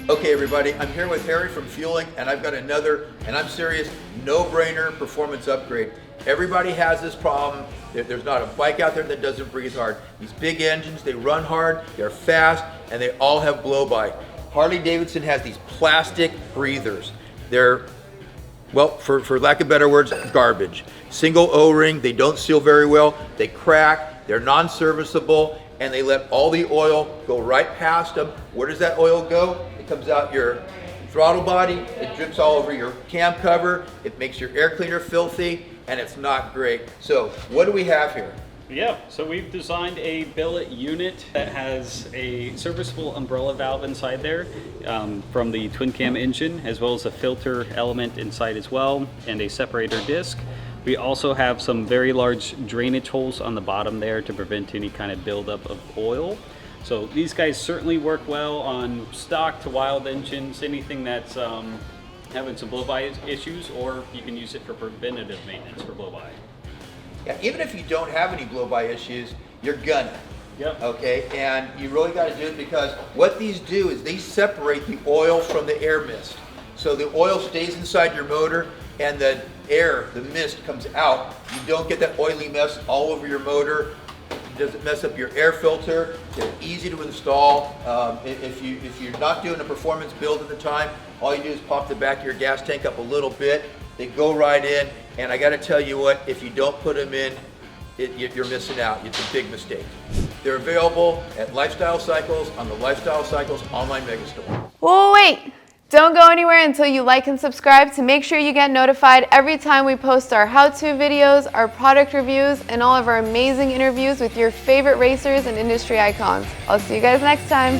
Okay everybody, I'm here with Harry from Feuling, and I've got another, and I'm serious, no-brainer performance upgrade. Everybody has this problem. There's not a bike out there that doesn't breathe hard. These big engines, they run hard, they're fast, and they all have blow-by. Harley Davidson has these plastic breathers. They're, well, for lack of better words, garbage. Single O-ring, they don't seal very well, they crack, they're non-serviceable, and they let all the oil go right past them. Where does that oil go? It comes out your throttle body, it drips all over your cam cover, it makes your air cleaner filthy, and it's not great. So what do we have here? Yeah, so we've designed a billet unit that has a serviceable umbrella valve inside there from the twin cam engine, as well as a filter element inside as well, and a separator disc. We also have some very large drainage holes on the bottom there to prevent any kind of buildup of oil. So these guys certainly work well on stock to wild engines, anything that's having some blow-by issues, or you can use it for preventative maintenance for blow-by. Yeah, even if you don't have any blow-by issues, you're gonna. Yep. Okay, and you really got to do it because what these do is they separate the oil from the air mist. So the oil stays inside your motor and the air, the mist comes out. You don't get that oily mess all over your motor. It doesn't mess up your air filter. They're easy to install. If you're not doing a performance build at the time, all you do is pop the back of your gas tank up a little bit. They go right in, and I got to tell you what, if you don't put them in, you're missing out. It's a big mistake. They're available at Lifestyle Cycles on the Lifestyle Cycles online megastore. Whoa, wait! Don't go anywhere until you like and subscribe to make sure you get notified every time we post our how-to videos, our product reviews, and all of our amazing interviews with your favorite racers and industry icons. I'll see you guys next time.